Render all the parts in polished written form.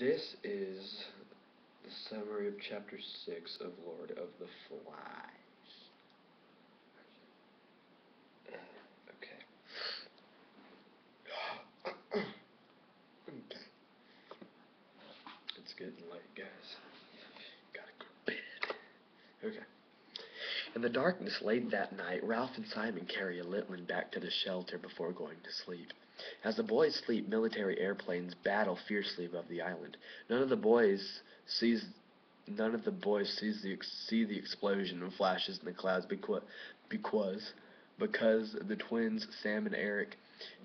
This is the summary of Chapter 6 of Lord of the Flies. Okay. It's getting late, guys. Gotta go to bed. Okay. In the darkness late that night, Ralph and Simon carry a Litland back to the shelter before going to sleep. As the boys sleep, military airplanes battle fiercely above the island. None of the boys sees see the explosion and flashes in the clouds because the twins Sam and Eric,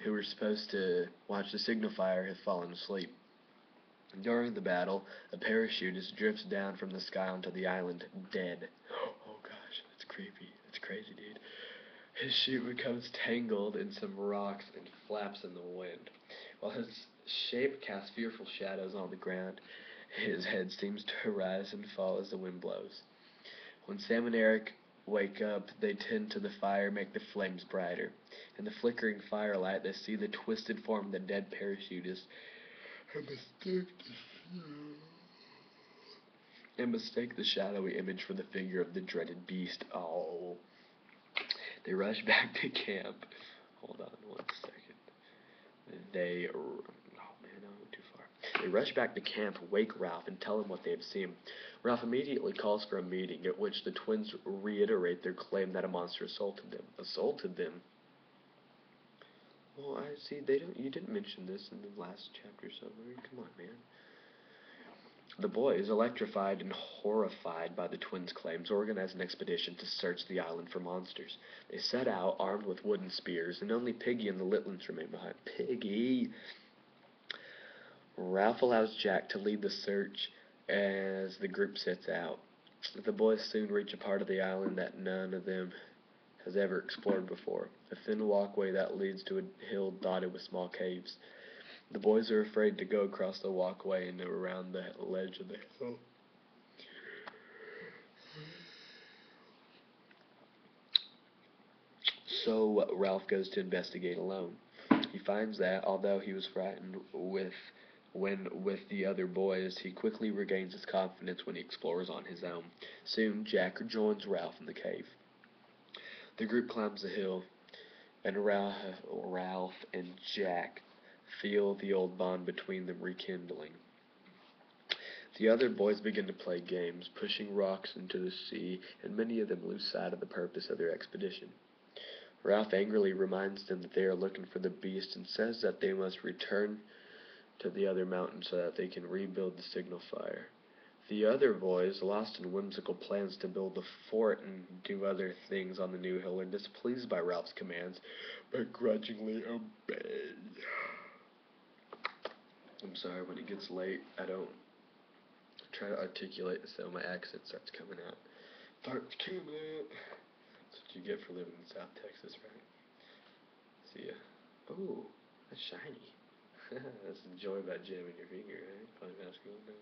who were supposed to watch the signal fire, have fallen asleep. During the battle, a parachutist drifts down from the sky onto the island, dead. Oh gosh, that's creepy. That's crazy, dude. His chute becomes tangled in some rocks and flaps in the wind. While his shape casts fearful shadows on the ground, his head seems to rise and fall as the wind blows. When Sam and Eric wake up, they tend to the fire, make the flames brighter. In the flickering firelight, they see the twisted form of the dead parachutist and mistake the shadowy image for the figure of the dreaded beast. Oh. They rush back to camp. Hold on one second. Oh man, I went too far. They rush back to camp, wake Ralph, and tell him what they have seen. Ralph immediately calls for a meeting, at which the twins reiterate their claim that a monster assaulted them. Assaulted them? Well, I see. You didn't mention this in the last chapter summary. Come on, man. The boys, electrified and horrified by the twins' claims, organize an expedition to search the island for monsters. They set out, armed with wooden spears, and only Piggy and the Litlands remain behind. Piggy! Ralph allows Jack to lead the search as the group sets out. The boys soon reach a part of the island that none of them has ever explored before, a thin walkway that leads to a hill dotted with small caves. The boys are afraid to go across the walkway and around the ledge of the hill. So Ralph goes to investigate alone. He finds that, although he was frightened with the other boys, he quickly regains his confidence when he explores on his own. Soon, Jack joins Ralph in the cave. The group climbs the hill, and Ralph and Jack feel the old bond between them rekindling. The other boys begin to play games, pushing rocks into the sea, and many of them lose sight of the purpose of their expedition. Ralph angrily reminds them that they are looking for the beast and says that they must return to the other mountain so that they can rebuild the signal fire. The other boys, lost in whimsical plans to build a fort and do other things on the new hill, are displeased by Ralph's commands, but grudgingly obey. I'm sorry, when it gets late, I don't try to articulate so my accent starts coming out. That's what you get for living in South Texas, right? See ya. Oh, that's shiny. That's the joy about jamming your finger, right? Playing basketball now.